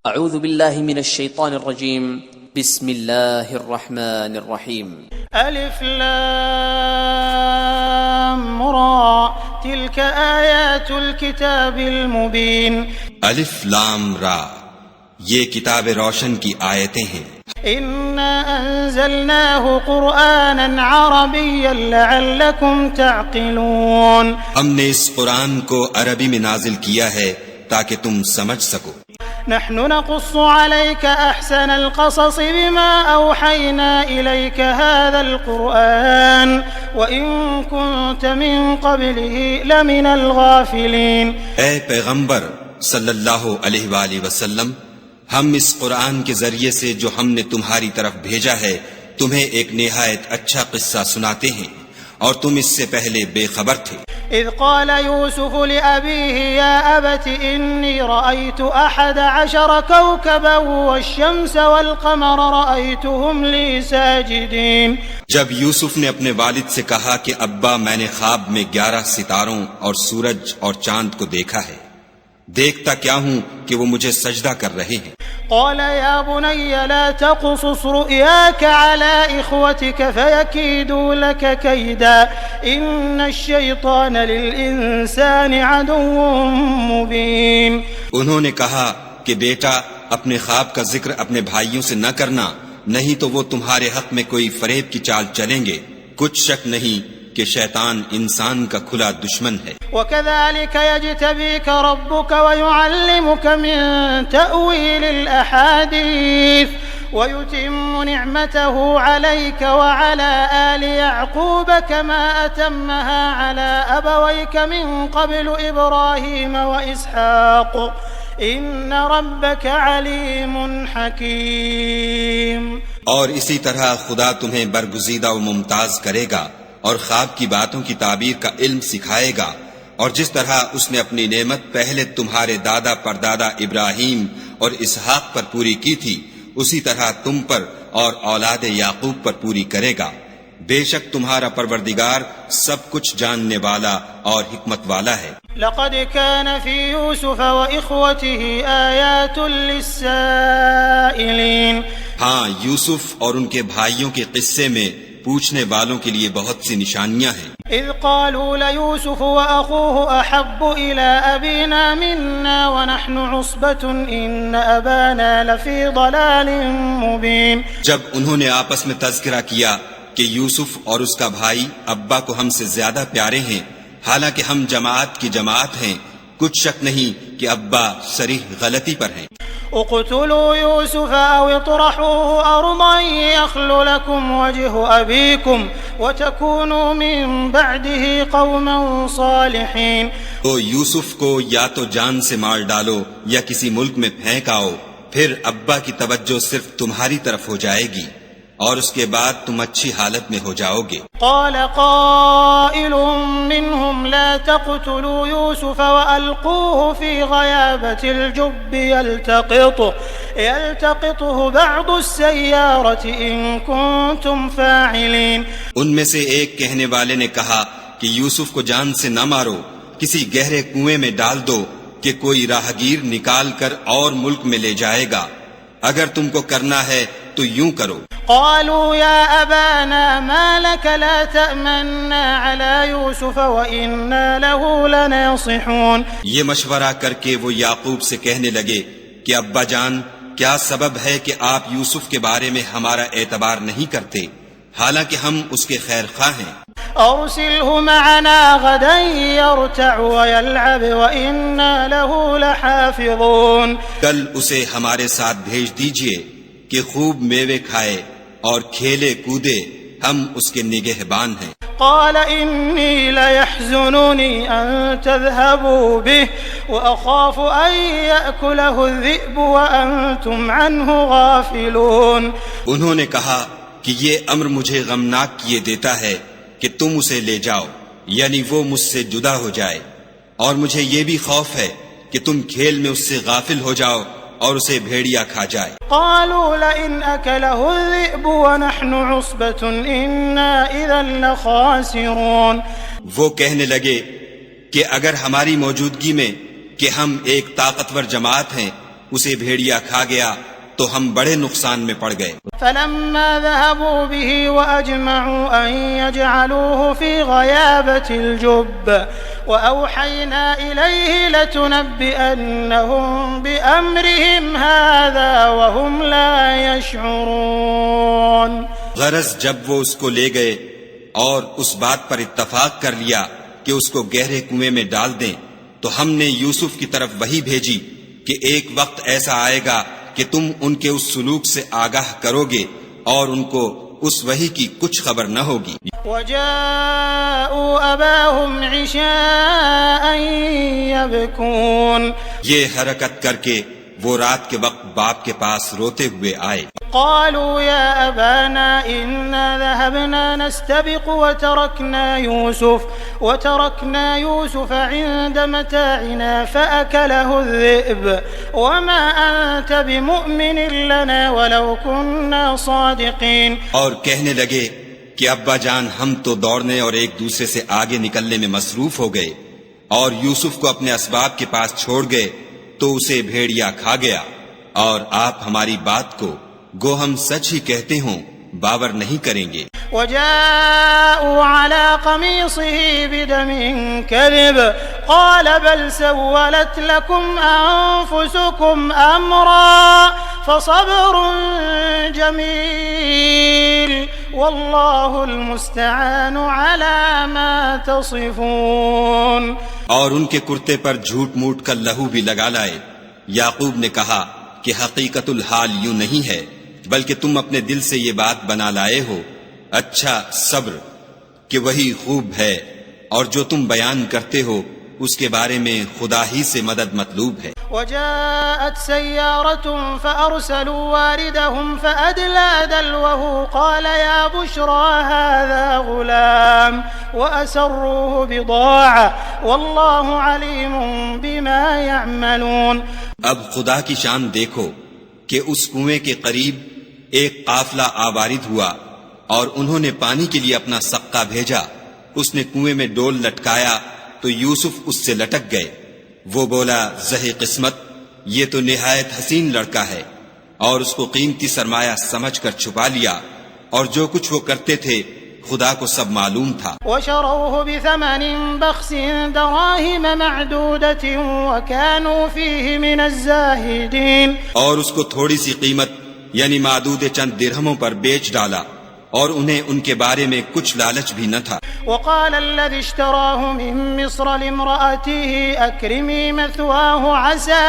اعوذ باللہ من الشیطان الرجیم بسم اللہ الرحمن الرحیم الف لام را تلك آیات الكتاب المبین الف لام را یہ کتاب روشن کی آیتیں ہیں. انا انزلناه قرآنا عربیا لعلكم تعقلون ہم نے اس قرآن کو عربی میں نازل کیا ہے تاکہ تم سمجھ سکو. نحن نقص عليك أحسن القصص بما أوحينا إليك هذا القرآن وإن كنت من قبله لمن الغافلين. اے پیغمبر صلی اللہ علیہ وآلہ وسلم، ہم اس قرآن کے ذریعے سے جو ہم نے تمہاری طرف بھیجا ہے تمہیں ایک نہایت اچھا قصہ سناتے ہیں اور تم اس سے پہلے بے خبر تھے. إذ قال يوسف لأبيه يا أبت إني رأيت 11 كوكبا والشمس والقمر رأيتهم لي ساجدين. جب یوسف نے اپنے والد سے کہا کہ ابا میں نے خواب میں 11 ستاروں اور سورج اور چاند کو دیکھا ہے، دیکھتا کیا ہوں کہ وہ مجھے سجدہ کر رہے ہیں. قال يا بني لا تقصص رؤياك على إخوتك فيكيدوا لك كيدا إن الشيطان للإنسان عدو مبين. انہوں نے کہا کہ بیٹا اپنے خواب کا ذکر اپنے بھائیوں سے نہ کرنا، نہیں تو وہ تمہارے حق میں کوئی فریب کی چال چلیں گے. کچھ شک نہیں کہ شیطان انسان کا کھلا دشمن ہے. وَكَذَلِكَ يَجْتَبِيكَ رَبُّكَ وَيُعَلِّمُكَ مِن تَأْوِيلِ الْأَحَادِيثِ وَيُتِمُّ نِعْمَتَهُ عَلَيْكَ وَعَلَى آلِ يَعْقُوبَ كَمَا أَتَمَّهَا عَلَى أَبَوَيْكَ مِن قَبْلُ إِبْرَاهِيمَ وَإِسْحَاقَ إِنَّ رَبَّكَ عَلِيمٌ حَكِيمٌ. اور اسی طرح خدا تمہیں برگزیدہ و ممتاز کرے گا اور خواب کی باتوں کی تعبیر کا علم سکھائے گا، اور جس طرح اس نے اپنی نعمت پہلے تمہارے دادا پردادا ابراہیم اور اسحاق پر پوری کی تھی اسی طرح تم پر اور اولاد یعقوب پر پوری کرے گا. بے شک تمہارا پروردگار سب کچھ جاننے والا اور حکمت والا ہے. لقد كان في يوسف وإخوته آيات للسائلين. ہاں، یوسف اور ان کے بھائیوں کے قصے میں پوچھنے والوں کے لیے بہت سی نشانیاں ہیں. اذ قالوا ليوسف واخوه احب الى ابينا منا ونحن عصبة ان ابانا لفي ضلال مبين. جب انہوں نے آپس میں تذکرہ کیا کہ یوسف اور اس کا بھائی ابا کو ہم سے زیادہ پیارے ہیں حالانکہ ہم جماعت کی جماعت ہیں، کچھ شک نہیں کہ ابا صریح غلطی پر ہیں. اقتلوا يوسف او اطرحوه ارضا يخل لكم وجه ابيكم وتكونوا من بعده قوما صالحين. تو یوسف کو یا تو جان سے مار ڈالو یا کسی ملک میں پھینک آؤ، پھر ابا کی توجہ صرف تمہاری طرف ہو جائے گی اور اس کے بعد تم اچھی حالت میں ہو جاؤ گے. قال قائل منهم لا تقتلوا يوسف وألقوه في غيابة الجب يلتقطه بعض السيارة إن كنتم فاعلين. ان میں سے ایک کہنے والے نے کہا کہ یوسف کو جان سے نہ مارو، کسی گہرے کنویں میں ڈال دو کہ کوئی راہگیر نکال کر اور ملک میں لے جائے گا، اگر تم کو کرنا ہے تو یوں کرو. قالوا يا أبانا ما لك لا تأمنا على يوسف وإنا له لناصحون. یہ مشورہ کر کے وہ یعقوب سے کہنے لگے کہ ابا جان کیا سبب ہے کہ آپ یوسف کے بارے میں ہمارا اعتبار نہیں کرتے حالانکہ ہم اس کے خیر خواہ ہیں. أرسله معنا غدا يرتع ويلعب وإنا له لحافظون. کل اسے ہمارے ساتھ بھیج دیجئے کہ خوب میوے کھائے اور کھیلے کودے، ہم اس کے نگہبان ہیں. قال إني ليحزنني أن تذهبوا به وأخاف أن يأكله الذئب وأنتم عنه غافلون. انہوں نے کہا کہ یہ امر مجھے غمناک کیے دیتا ہے کہ تم اسے لے جاؤ، یعنی وہ مجھ سے جدا ہو جائے، اور مجھے یہ بھی خوف ہے کہ تم کھیل میں اس سے غافل ہو جاؤ اور اسے بھیڑیا کھا جائے. قالوا لئن أكله الذئب ونحن عصبة إنا إذا لخاسرون. وہ کہنے لگے کہ اگر ہماری موجودگی میں کہ ہم ایک طاقتور جماعت ہیں اسے بھیڑیا کھا گیا تو ہم بڑے نقصان میں پڑ گئے۔ فلما ذهبوا به وأجمعوا أن يجعلوه في غيابة الجب وأوحينا إليه لتنبئنهم بأمرهم هذا وهم لا يشعرون۔ غرض جب وہ اس کو لے گئے اور اس بات پر اتفاق کر لیا کہ اس کو گہرے کنویں میں ڈال دیں، تو ہم نے یوسف کی طرف وحی بھیجی کہ ایک وقت ایسا آئے گا کہ تم ان کے اس سلوک سے آگاہ کرو گے اور ان کو اس وحی کی کچھ خبر نہ ہوگی۔ وَجَاءُوا أَبَاهُمْ عِشَاءً يَبْكُونَ، یہ حرکت کر کے وہ رات کے وقت باپ کے پاس روتے ہوئے آئے۔ قالوا يا أبانا إنا ذهبنا نستبق وتركنا يوسف عند متاعنا فأكله الذئب وما أنت بمؤمن لنا ولو كنا صادقين۔ اور کہنے لگے کہ ابا جان ہم تو دوڑنے اور ایک دوسرے سے آگے نکلنے میں مصروف ہو گئے اور یوسف کو اپنے اسباب کے پاس چھوڑ گئے تو اسے بھیڑیا کھا گیا، اور آپ ہماری بات کو گو ہم سچ ہی کہتے ہوں باور نہیں کریں گے۔ وجاءوا على قميصه بدم كذب قال بل سولت لكم أنفسكم أمرا فصبر جميل والله المستعان على ما تصفون۔ اور ان کے کرتے پر جھوٹ موٹ کا لہو بھی لگا لائے۔ یعقوب نے کہا کہ حقیقت الحال یوں نہیں ہے بلکہ تم اپنے دل سے یہ بات بنا لائے ہو۔ اچھا صبر کہ وہی خوب ہے، اور جو تم بیان کرتے ہو اس کے بارے میں خدا ہی سے مدد مطلوب ہے۔ وجاءت سيارة فأرسلوا واردهم فأدلى دلوه قال يا بشرى هذا غلام وأسروه بضاعة والله عليم بما يعملون۔ اب خدا کی شان دیکھو کہ اس کنویں کے قریب ایک قافلہ آوارد ہوا اور انہوں نے پانی کے لیے اپنا سقا بھیجا۔ اس نے کنویں میں ڈول لٹکایا تو یوسف اس سے لٹک گئے۔ وہ بولا زہے قسمت، یہ تو نہایت حسین لڑکا ہے، اور اس کو قیمتی سرمایہ سمجھ کر چھپا لیا، اور جو کچھ وہ کرتے تھے خدا کو سب معلوم تھا۔ وشروه بثمن بخس دراهم معدودة وكانوا فيه من الزاهدين۔ اور اس کو تھوڑی سی قیمت یعنی معدود چند درہموں پر بیچ ڈالا، اور انہیں ان کے بارے میں کچھ لالچ بھی نہ تھا۔ وقال الذي اشتراه من مصر لامرأته أكرمي مثواه عسى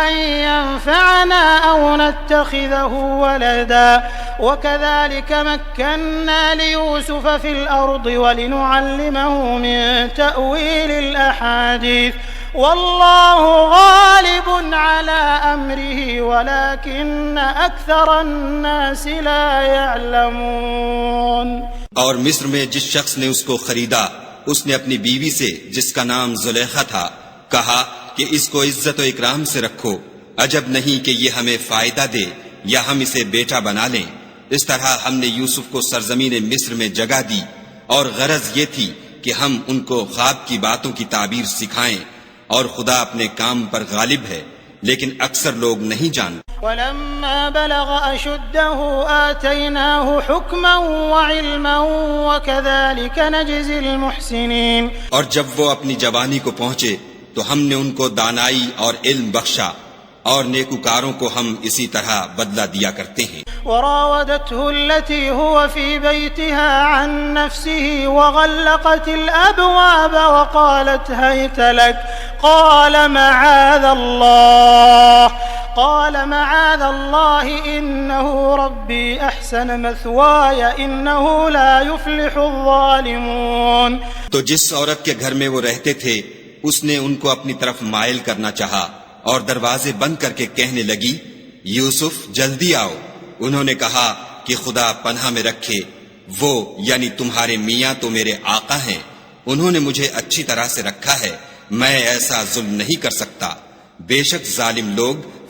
أن ينفعنا أو نتخذه ولدا وكذلك مكنا ليوسف في الأرض ولنعلمه من تأويل الأحاديث والله غالب على أمره ولكن أكثر الناس لا يعلمون۔ اور مصر میں جس شخص نے اس کو خریدا اس نے اپنی بیوی سے جس کا نام زلیخا تھا کہا کہ اس کو عزت و اکرام سے رکھو، عجب نہیں کہ یہ ہمیں فائدہ دے یا ہم اسے بیٹا بنا لیں۔ اس طرح ہم نے یوسف کو سرزمین مصر میں جگہ دی، اور غرض یہ تھی کہ ہم ان کو خواب کی باتوں کی تعبیر سکھائیں، اور خدا اپنے کام پر غالب ہے لیکن اکثر لوگ نہیں جانتے۔ ولما بلغ أشده آتيناه حكما وعلما وكذلك نجزي المحسنين۔ اور جب وہ اپنی جوانی کو پہنچے تو ہم نے ان کو دانائی اور علم بخشا، اور نیکوکاروں کو ہم اسی طرح بدلہ دیا کرتے ہیں۔ وراودته التي هو في بيتها عن نفسه وغلقت الأبواب وقالت هيت لك قال معاذ الله إنه ربي أحسن مثواي إنه لا يفلح الظالمون۔ تو جس عورت کے گھر میں وہ رہتے تھے اس نے ان کو اپنی طرف مائل کرنا چاہا اور دروازے بند کر کے کہنے لگی یوسف جلدی آؤ۔ انہوں نے کہا کہ خدا پناہ میں رکھے، وہ یعنی تمہارے میاں تو میرے آقا ہیں، انہوں نے مجھے اچھی طرح سے رکھا ہے، میں ایسا ظلم نہیں کر سکتا، بے شک ظالم لوگ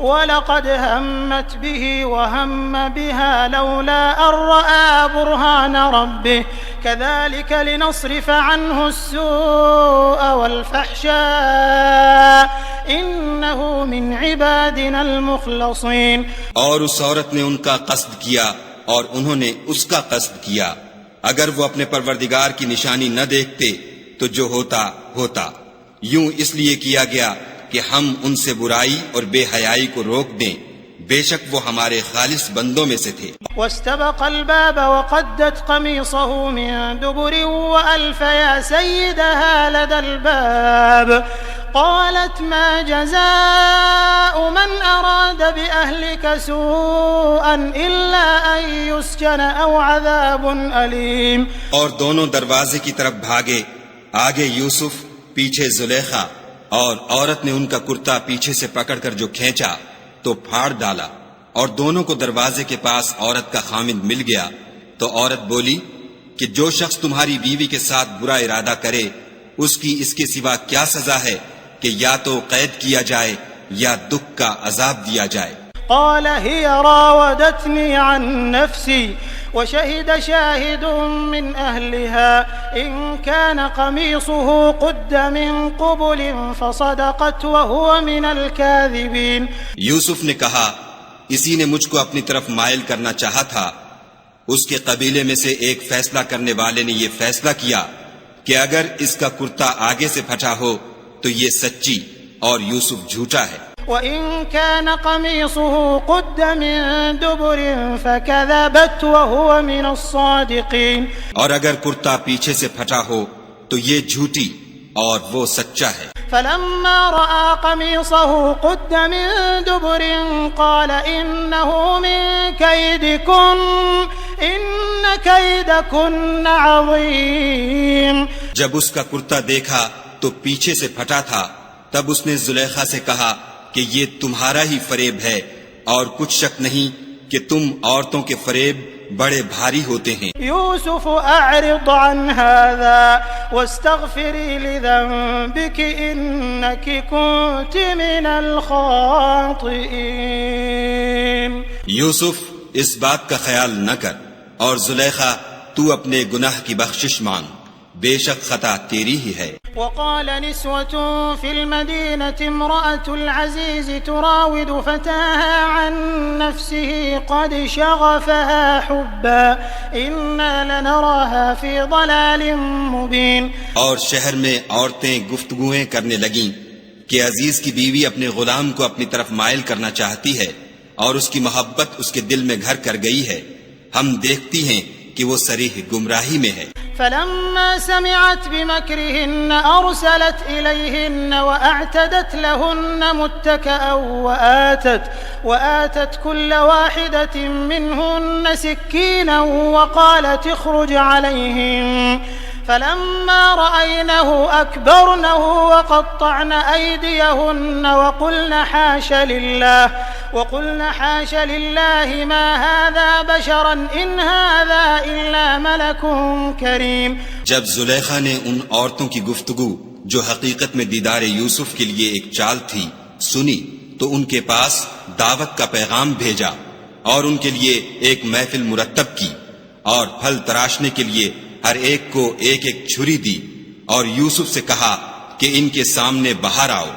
وَلَقَدْ هَمَّتْ بِهِ وَهَمَّ بِهَا لَوْلَا أَن رَّأَىٰ بُرْهَانَ رَبِّهِ كَذَٰلِكَ لِنَصْرِفَ عَنْهُ السُّوءَ وَالْفَحْشَاءَ إِنَّهُ مِنْ عِبَادِنَا الْمُخْلَصِينَ۔ اور اس عورت نے ان کا قصد کیا اور انہوں نے اس کا قصد کیا، اگر وہ اپنے پروردگار کی نشانی نہ دیکھتے تو جو ہوتا ہوتا، یوں اس لیے کیا گیا کہ ہم ان سے برائی اور بے حیائی کو روک دیں، بے شک وہ ہمارے خالص بندوں میں سے تھے۔ واستبق الباب وقدت قميصه من دبر وألف يا سيدها لدى الباب قالت ما جزاء من أراد بأهلك سوءا إلا أن يسجن أو عذاب أليم۔ اور دونوں دروازے کی طرف بھاگے، آگے یوسف، پیچھے زلیخا، اور عورت نے ان کا کرتا پیچھے سے پکڑ کر جو کھینچا تو پھاڑ ڈالا، اور دونوں کو دروازے کے پاس عورت کا خامند مل گیا۔ تو عورت بولی کہ جو شخص تمہاری بیوی کے ساتھ برا ارادہ کرے اس کی اس کے سوا کیا سزا ہے کہ یا تو قید کیا جائے یا دکھ کا عذاب دیا جائے۔ قال هي راودتني عن نفسي وشهد شاهد من أهلها إن كان قميصه قد من قبل فصدقت وهو من الكاذبين۔ یوسف نے کہا اسی نے مجھ کو اپنی طرف مائل کرنا چاہا تھا، اس کے قبیلے میں سے ایک فیصلہ کرنے والے نے یہ فیصلہ کیا کہ اگر اس کا کرتا آگے سے پھٹا ہو تو یہ سچی اور یوسف جھوٹا ہے۔ وَإِن كَانَ قَمِيصُهُ قُدَّ مِن دُبُرٍ فَكَذَبَتْ وَهُوَ مِنَ الصَّادِقِينَ۔ اور اگر کرتا پیچھے سے پھٹا ہو تو یہ جھوٹی اور وہ سچا ہے۔ فَلَمَّا رَأَىٰ قَمِيصَهُ قُدَّ مِن دُبُرٍ قَالَ إِنَّهُ مِن كَيْدِكُنَّ إِنَّ كَيْدَكُنَّ عَظِيمٌ۔ جب اس کا کرتا دیکھا تو پیچھے سے پھٹا تھا، تب اس نے زلیخا سے کہا کہ یہ تمہارا ہی فریب ہے، اور کچھ شک نہیں کہ تم عورتوں کے فریب بڑے بھاری ہوتے ہیں۔ یوسف اعرض عن هذا واستغفری لذنبک انک کنت من الخاطئین۔ یوسف اس بات کا خیال نہ کر، اور زلیخا تو اپنے گناہ کی بخشش مانگ، بے شک خطا تیری ہی ہے۔ وقال نسوة في المدينة امرأة العزيز تراود فتاها عن نفسه قد شغفها حبا إنا لنراها في ضلال مبين۔ اور شہر میں عورتیں گفتگویں کرنے لگیں کہ عزیز کی بیوی اپنے غلام کو اپنی طرف مائل کرنا چاہتی ہے اور اس کی محبت اس کے دل میں گھر کر گئی ہے، ہم دیکھتی ہیں کہ وہ صریح گمراہی میں ہے۔ فلما سمعت بمكرهن أرسلت إليهن وأعتدت لهن متكئا وآتت كل واحدة منهن سكينا وقالت اخرج عليهم فلما رأينه أكبرنه وقطعن أيديهن وقلن حاش لله ما هذا بشرا إن هذا إلا ملك كريم۔ جب زلیخا نے ان عورتوں کی گفتگو جو حقیقت میں دیدار یوسف کے لیے ایک چال تھی سنی تو ان کے پاس دعوت کا پیغام بھیجا اور ان کے لیے ایک محفل مرتب کی اور پھل تراشنے کے لیے ہر ایک کو ایک ایک چھری دی اور یوسف سے کہا کہ ان کے سامنے باہر آؤ۔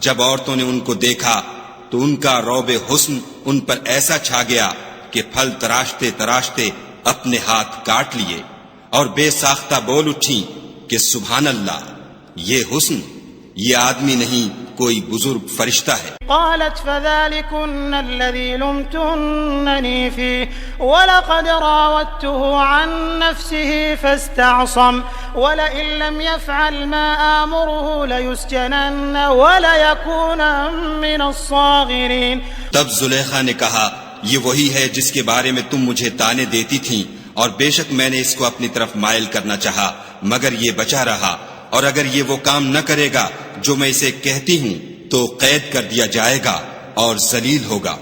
جب عورتوں نے ان کو دیکھا تو ان کا روب حسن ان پر ایسا چھا گیا کہ پھل تراشتے تراشتے اپنے ہاتھ کاٹ لیے اور بے ساختہ بول اٹھی کہ سبحان اللہ، یہ حسن، یہ آدمی نہیں کوئی بزرگ فرشتہ ہے۔ قالت فذلكن الذي لمتنني فيه ولقد راودته عن نفسه فاستعصم ولئن لم يفعل ما آمره ليسجنن وليكون من الصاغرين۔ تب زلیخا نے کہا یہ وہی ہے جس کے بارے میں تم مجھے تانے دیتی تھیں، اور بے شک میں نے اس کو اپنی طرف مائل کرنا چاہا مگر یہ بچا رہا، اور اگر یہ وہ کام نہ کرے گا جو میں اسے کہتی ہوں تو قید کر دیا جائے گا اور ذلیل ہوگا۔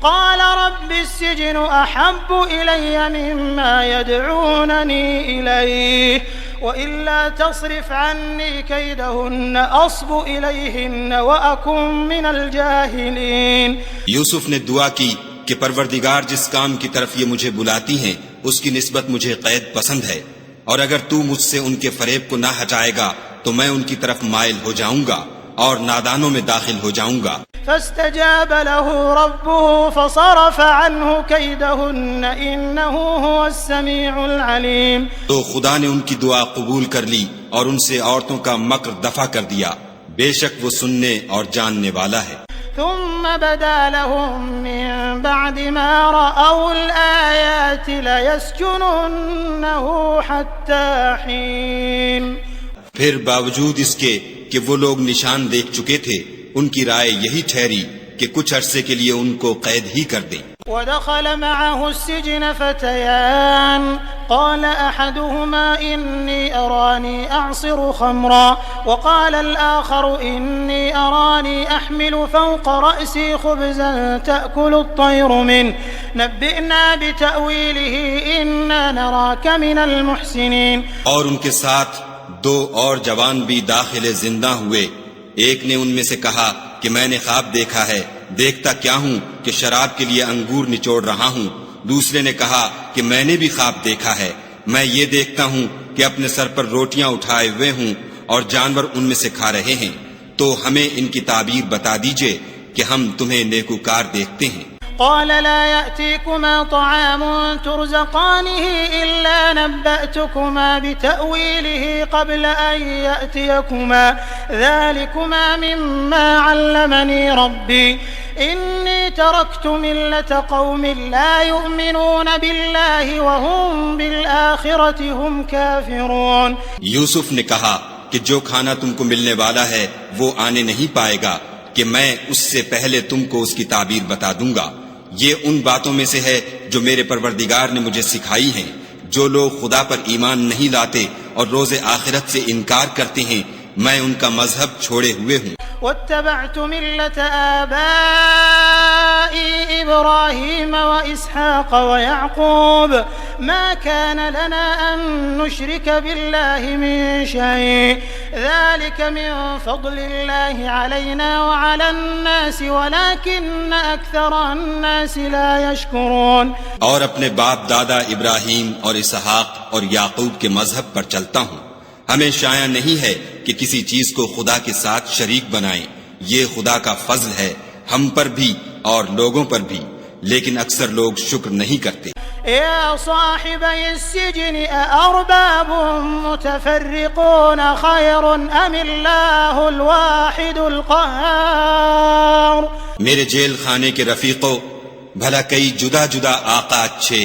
قال رب السجن احب الي مما يدعونني اليه وإلا تصرف عني كيدهن أصب إليهن وأكن من الجاهلين. یوسف نے دعا کی کہ پروردگار جس کام کی طرف یہ مجھے بلاتی ہیں اس کی نسبت مجھے قید پسند ہے، اور اگر تو مجھ سے ان کے فریب کو نہ ہٹائے گا تو میں ان کی طرف مائل ہو جاؤں گا اور نادانوں میں داخل ہو جاؤں گا. فاستجاب له ربه فصرف عنه كيدهن إنه هو السميع العليم. تو خدا نے ان کی دعا قبول کر لی اور ان سے عورتوں کا مکر دفع کر دیا، بے شک وہ سننے اور جاننے والا ہے. ثم بدا لهم من بعد ما رأوا الآيات ليسجننه حتى حين. پھر باوجود اس کے کہ وہ لوگ نشان دیکھ چکے تھے، ان کی رائے یہی ٹھہری کہ کچھ عرصے کے لیے ان کو قید ہی کر دیں. ودخل معه السجن فتيان قال أحدهما إني أراني أعصر خمرا وقال الآخر إني أراني أحمل فوق رأسي خبزا تأكل الطير منه نبئنا بتأويله إنا نراك من المحسنين. اور ان کے ساتھ دو اور جوان بھی داخل زندہ ہوئے. ایک نے ان میں سے کہا کہ میں نے خواب دیکھا ہے، دیکھتا کیا ہوں کہ شراب کے لیے انگور نچوڑ رہا ہوں. دوسرے نے کہا کہ میں نے بھی خواب دیکھا ہے، میں یہ دیکھتا ہوں کہ اپنے سر پر روٹیاں اٹھائے ہوئے ہوں اور جانور ان میں سے کھا رہے ہیں. تو ہمیں ان کی تعبیر بتا دیجئے کہ ہم تمہیں نیکوکار دیکھتے ہیں. قال لا يأتيكما طعام ترزقانه إلا نبأتكما بتأويله قبل أن يأتيكما ذلكما مما علمني ربي إني تركت ملة قوم لا يؤمنون بالله وهم بالآخرة هم كافرون. یوسف نے کہا کہ جو کھانا تم کو ملنے والا ہے وہ آنے نہیں پائے گا کہ میں اس سے پہلے تم کو اس کی تعبیر بتا دوں گا. یہ ان باتوں میں سے ہے جو میرے پروردگار نے مجھے سکھائی ہیں. جو لوگ خدا پر ایمان نہیں لاتے اور روز آخرت سے انکار کرتے ہیں میں ان کا مذہب چھوڑے ہوئے ہوں. واتبعت ملة آبائي إبراهيم وإسحاق ويعقوب ما كان لنا أن نشرك بالله من شيء ذلك من فضل الله علينا وعلى الناس ولكن أكثر الناس لا يشكرون. اور اپنے باپ دادا ابراہیم اور اسحاق اور یعقوب کے مذہب پر چلتا ہوں. ہمیں شایع نہیں ہے کہ کسی چیز کو خدا کے ساتھ شریک بنائیں. یہ خدا کا فضل ہے ہم پر بھی اور لوگوں پر بھی، لیکن اکثر لوگ شکر نہیں کرتے. يا صاحبي السجن أأرباب متفرقون خير أم الله الواحد القهار. میرے جیل خانے کے رفیقوں، بھلا کئی جدا جدا آقا اچھے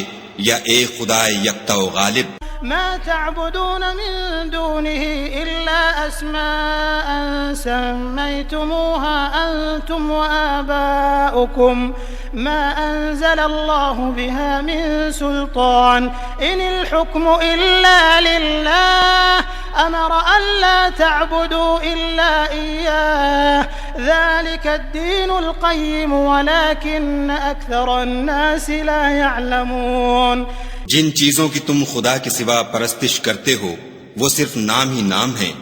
یا ایک خدا یکتا و غالب. ما تعبدون من دونه إلا أسماء سميتموها أنتم وآباؤكم ما أنزل الله بها من سلطان إن الحكم إلا لله أمر ألا تعبدوا إلا إياه ذلك الدين القيم ولكن أكثر الناس لا يعلمون. جن چیزوں کی تم خدا کے سوا پرستش کرتے ہو وہ صرف نام ہی نام ہیں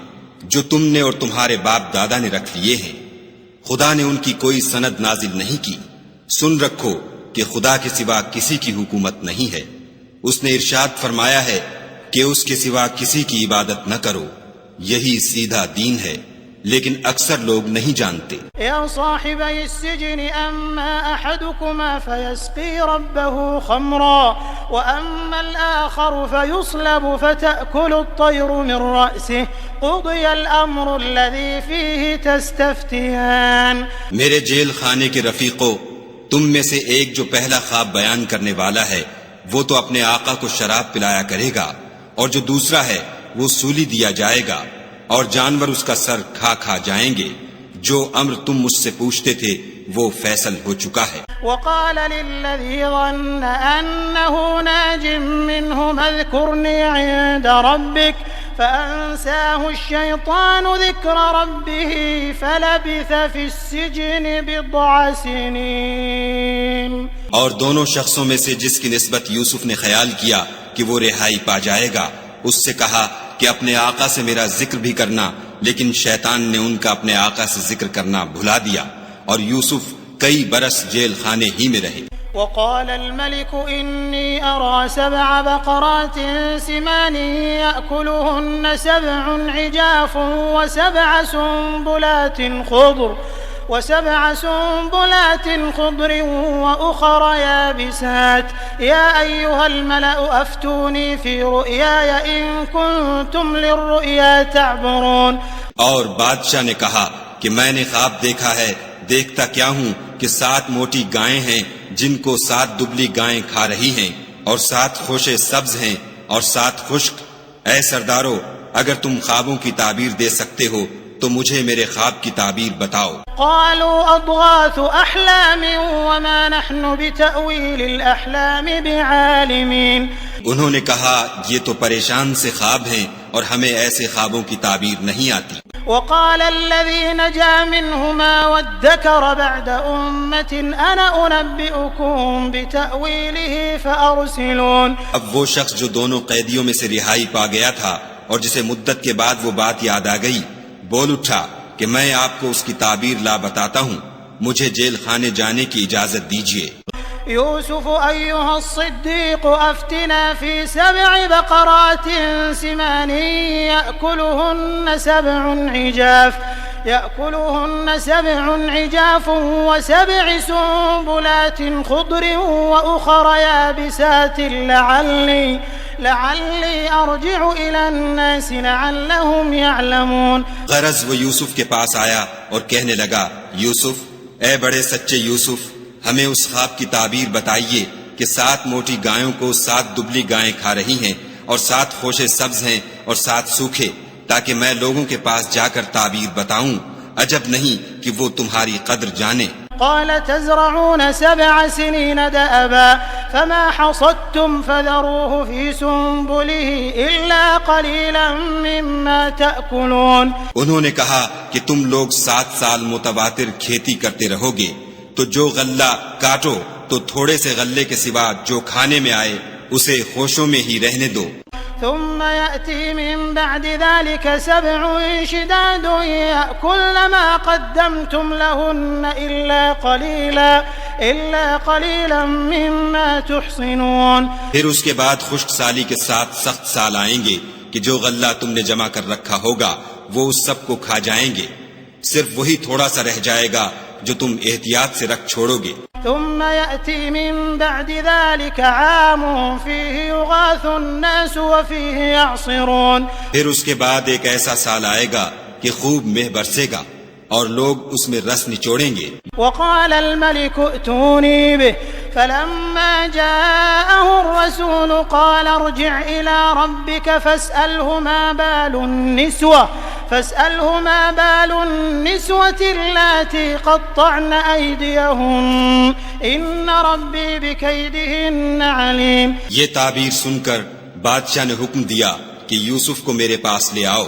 جو تم نے اور تمہارے باپ دادا نے رکھ لیے ہیں. خدا نے ان کی کوئی سند نازل نہیں کی. سن رکھو کہ خدا کے سوا کسی کی حکومت نہیں ہے. اس نے ارشاد فرمایا ہے کہ اس کے سوا کسی کی عبادت نہ کرو، یہی سیدھا دین ہے، لیکن اکثر لوگ نہیں جانتے. يا صاحبي السجن أما أحدكما فيسقي ربه خمرا وأما الآخر فيصلب فتأكل الطير من رأسه قضي الأمر الذي فيه تستفتيان. میرے جیل خانے کے رفیقوں، تم میں سے ایک جو پہلا خواب بیان کرنے والا ہے وہ تو اپنے آقا کو شراب پلایا کرے گا، اور جو دوسرا ہے وہ سولی دیا جائے گا اور جانور اس کا سر کھا کھا جائیں گے. جو امر تم مجھ سے پوچھتے تھے وہ فیصل ہو چکا ہے. وقال للذي ظن أنه ناج منهم اذكرني عند ربك فأنساه الشيطان ذكر ربه فلبث في السجن بضع سنين. اور دونوں شخصوں میں سے جس کی نسبت یوسف نے خیال کیا کہ وہ رہائی پا جائے گا اس سے کہا کہ اپنے آقا سے میرا ذکر بھی کرنا، لیکن شیطان نے ان کا اپنے آقا سے ذکر کرنا بھلا دیا، اور یوسف کئی برس جیل خانے ہی میں رہے۔ وقال الملك إني أرى 7 بقرات سمان يأكلهن 7 عجاف وسبع سنبلات خضر وأخر يابسات يا أيها الملأ أفتوني في رؤياي إن كنتم للرؤيا تعبرون۔ اور بادشاہ نے کہا کہ میں نے خواب دیکھا ہے، دیکھتا کیا ہوں کہ 7 موٹی گائیں ہیں جن کو 7 دبلی گائیں کھا رہی ہیں، اور 7 خوشے سبز ہیں اور 7 خشک۔ اے سردارو، اگر تم خوابوں کی تعبیر دے سکتے ہو تو مجھے میرے خواب کی تعبیر بتاؤ۔ قالوا أضغاث أحلام وما نحن بتأويل الأحلام بعالمين۔ انہوں نے کہا یہ تو پریشان سے خواب ہیں اور ہمیں ایسے خوابوں کی تعبیر نہیں آتی۔ وقال الذي نجا منهما وادكر بعد أمة أنا أنبئكم بتأويله فأرسلون۔ اب وہ شخص جو دونوں قیدیوں میں سے رہائی پا گیا تھا اور جسے مدت کے بعد وہ بات یاد آ گئی، بول اٹھا کہ میں آپ کو اس کی تعبیر لا بتاتا ہوں، مجھے جیل خانے جانے کی اجازت دیجیے۔ يوسف أيها الصديق أفتنا في 7 بقرات سمان يأكلهن 7 عجاف و7 سنبلات خضر وأخر يابسات لعلي أرجع إلى الناس لعلهم يعلمون۔ غرض وہ یوسف کے پاس آیا اور کہنے لگا، یوسف، اے بڑے سچے یوسف، ہمیں اس خواب کی تعبیر بتائیے کہ 7 موٹی گایوں کو 7 دبلی گائیں کھا رہی ہیں، اور 7 خوشے سبز ہیں اور 7 سوکھے، تاکہ میں لوگوں کے پاس جا کر تعبیر بتاؤں، عجب نہیں کہ وہ تمہاری قدر جانے۔ قال تزرعون 7 سنين دأبا فما حصدتم فذروه في سنبله إلا قليلا مما تأكلون۔ انہوں نے کہا کہ تم لوگ 7 سال متواتر کھیتی کرتے رہو گے، تو جو غلہ کاٹو تو تھوڑے سے غلے کے سوا جو کھانے میں آئے اسے خوشوں میں ہی رہنے دو۔ ثم يأتي من بعد ذلك 7 شداد يأكلن ما قدمتم لهن إلا قليلا مما تحصنون۔ پھر اس کے بعد خشک سالی کے ساتھ سخت سال آئیں گے کہ جو غلہ تم نے جمع کر رکھا ہوگا وہ اس سب کو کھا جائیں گے، صرف وہی تھوڑا سا رہ جائے گا جو تم احتیاط سے رکھ چھوڑو گے۔ ثم يأتي من بعد ذلك عام فيه يغاث الناس وفيه يعصرون۔ پھر اس کے بعد ایک ایسا سال آئے گا کہ خوب مہ برسے گا اور لوگ اس میں رس نچوڑیں گے۔ وقال الملك ائتوني به فلما جاءه الرسول قال ارجع إلى ربك فاسأله ما بال النسوة اللاتي قطعن أيديهن إن ربي بكيدهن عليم۔ یہ تعبیر سن کر بادشاہ نے حکم دیا کہ یوسف کو میرے پاس لے آؤ۔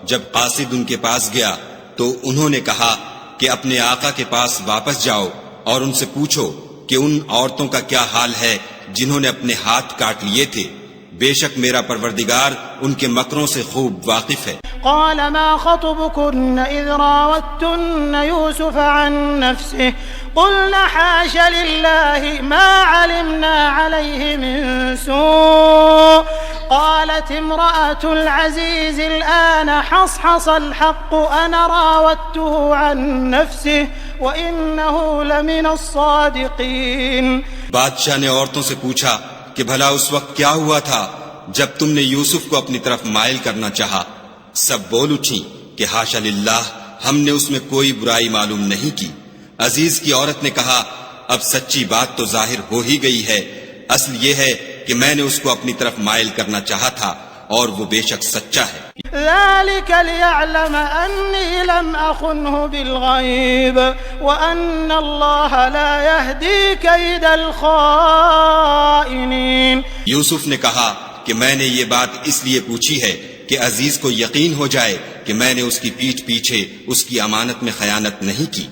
جب قاصد ان کے پاس گیا تو انہوں نے کہا کہ اپنے آقا کے پاس واپس جاؤ اور ان سے پوچھو کہ ان عورتوں کا کیا حال ہے جنہوں نے اپنے ہاتھ کاٹ لیے تھے، بے شک میرا پروردگار ان کے مکروں سے خوب واقف ہے۔ قال ما خطبكن إذ راوتن يوسف عن نفسه قلنا حاش لله ما علمنا عليه من سوء قالت امرأة العزيز الآن حصحص الحق أنا راودته عن نفسه وإنه لمن الصادقين۔ بادشاہ نے عورتوں سے پوچھا کہ بھلا اس وقت کیا ہوا تھا جب تم نے یوسف کو اپنی طرف مائل کرنا چاہا؟ سب بول اٹھی کہ حاشا للہ، ہم نے اس میں کوئی برائی معلوم نہیں کی۔ عزیز کی عورت نے کہا اب سچی بات تو ظاہر ہو ہی گئی ہے، اصل یہ ہے کہ میں نے اس کو اپنی طرف مائل کرنا چاہا تھا اور وہ بے شک سچا ہے۔ ذلك ليعلم أني لم أخنه بالغيب وأن الله لا يهدي كيد الخائنين۔ یوسف نے کہا کہ میں نے یہ بات اس لیے پوچھی ہے کہ عزیز کو یقین ہو جائے کہ میں نے اس کی پیٹھ پیچھے اس کی امانت میں خیانت نہیں کی،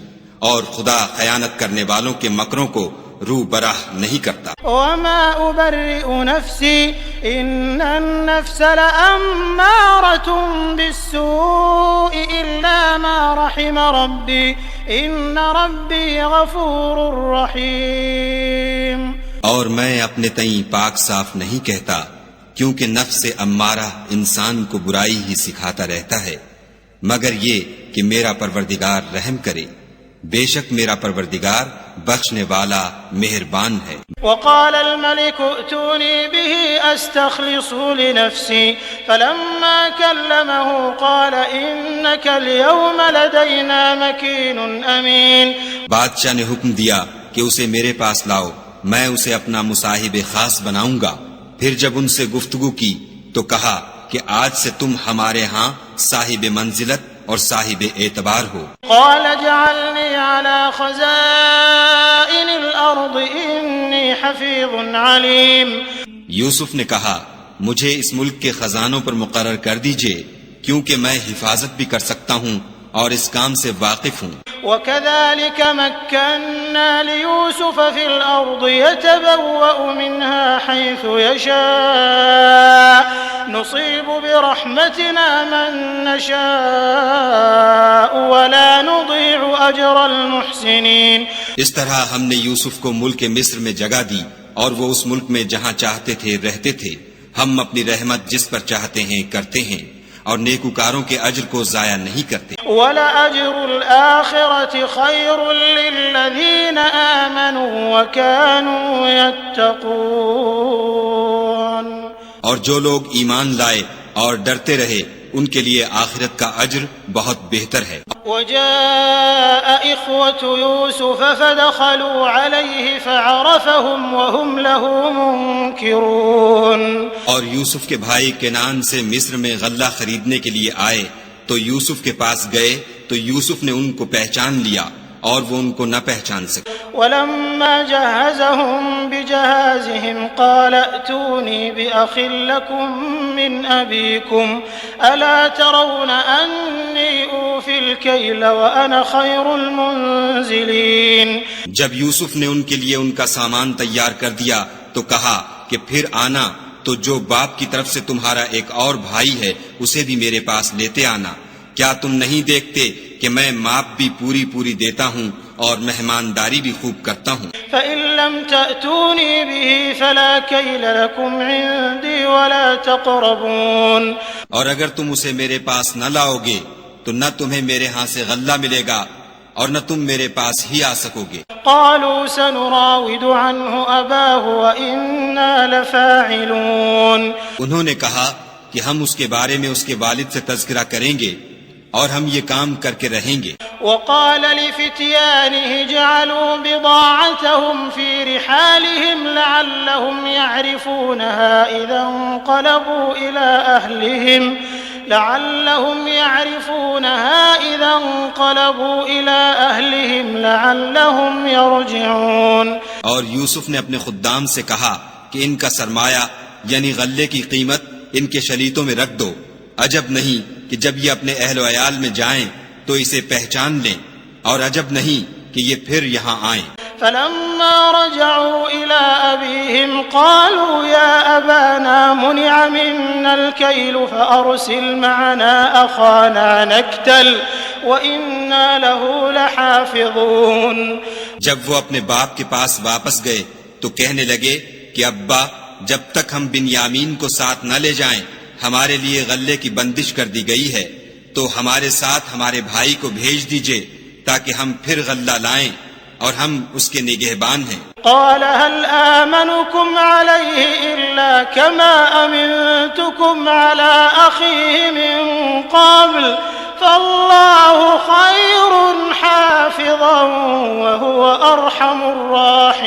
اور خدا خیانت کرنے والوں کے مکروں کو رو براہ نہیں کرتا۔ وما أبرئ نفسي إن النفس لأمارة بالسوء إلا ما رحم ربي إن ربي غفور رحيم۔ اور میں اپنے تئیں پاک صاف نہیں کہتا، کیونکہ نفس امارہ انسان کو برائی ہی سکھاتا رہتا ہے، مگر یہ کہ میرا پروردگار رحم کرے، بے شک میرا پروردگار بخشنے والا مہربان ہے۔ وقال الملك ائتوني به استخلصه لنفسي فلما كلمه قال انك اليوم لدينا مكين امين۔ بادشاہ نے حکم دیا کہ اسے میرے پاس لاؤ، میں اسے اپنا مصاحب خاص بناؤں گا۔ پھر جب ان سے گفتگو کی تو کہا کہ آج سے تم ہمارے ہاں صاحب منزلت اور صاحب اعتبار ہو۔ قال اجعلني على خزائن الارض اني حفيظ عليم۔ یوسف نے کہا مجھے اس ملک کے خزانوں پر مقرر کر دیجئے، کیونکہ میں حفاظت بھی کر سکتا ہوں اور اس کام سے واقف ہوں۔ وكذلك مكنا ليوسف في الأرض يتبوأ منها حيث يشاء نصيب برحمتنا من نشاء ولا نضيع أجر المحسنين۔ اس طرح ہم نے یوسف کو ملک مصر میں جگہ دی، اور وہ اس ملک میں جہاں چاہتے تھے رہتے تھے۔ ہم اپنی رحمت جس پر چاہتے ہیں کرتے ہیں، اور نیکوکاروں کے اجر کو ضائع نہیں کرتے۔ وَلَأَجْرُ الْآخِرَةِ خَيْرٌ لِّلَّذِينَ آمَنُوا وَكَانُوا يَتَّقُونَ۔ اور جو لوگ ایمان لائے اور ڈرتے رہے ان کے لیے آخرت کا اجر بہت بہتر ہے۔ وجاء إخوة يوسف فدخلوا عليه فعرفهم وهم له منكرون۔ اور یوسف کے بھائی کنعان سے مصر میں غلہ خریدنے کے لیے آئے تو یوسف کے پاس گئے تو یوسف نے ان کو پہچان لیا اور وہ ان کو نہ پہچان سکے۔ ولما جهزهم بجهازهم قال ائتوني بأخ لكم من أبيكم ألا ترون أني أوفي الكيل وأنا خير المنزلين۔ جب یوسف نے ان کے لیے ان کا سامان تیار کر دیا تو کہا کہ پھر آنا تو جو باپ کی طرف سے تمہارا ایک اور بھائی ہے اسے بھی میرے پاس لیتے آنا۔ کیا تم نہیں دیکھتے کہ میں ماپ بھی پوری دیتا ہوں اور مہمانداری بھی خوب کرتا ہوں۔ فإن لم تأتوني به فلا كيل لكم عندي ولا تقربون۔ اور اگر تم اسے میرے پاس نہ لاؤ گے تو نہ تمہیں میرے ہاں سے غلہ ملے گا اور نہ تم میرے پاس ہی آ سکو گے۔ قالوا سنراود عنه أباه وإنا لفاعلون۔ انہوں نے کہا کہ ہم اس کے بارے میں اس کے والد سے تذکرہ کریں گے اور ہم یہ کام کر کے رہیں گے۔ وقال لفتيانه جعلوا بضاعتهم في رحالهم لعلهم يعرفونها إذا انقلبوا إلى أهلهم لعلهم يرجعون۔ اور یوسف نے اپنے خدام سے کہا کہ ان کا سرمایہ یعنی غلے کی قیمت ان کے شلیتوں میں رکھ دو، عجب نہیں کہ جب یہ اپنے اہل و عیال میں جائیں تو اسے پہچان لیں، اور عجب نہیں کہ یہ پھر یہاں آئیں۔ فلما رجعوا إلى أبيهم قالوا يا أبانا منع منا الكيل فأرسل معنا أخانا نكتل وإنا له لحافظون۔ جب وہ اپنے باپ کے پاس واپس گئے تو کہنے لگے کہ ابا جب تک ہم بنیامین کو ساتھ نہ لے جائیں ہمارے لیے غلے کی بندش کر دی گئی ہے، تو ہمارے ساتھ ہمارے بھائی کو بھیج دیجئے تاکہ ہم پھر غلہ لائیں اور ہم اس کے نگہبان ہیں۔ قال هل آمنكم عليه إلا كما أمنتكم على أخيه من قبل فالله خير حافظا وهو أرحم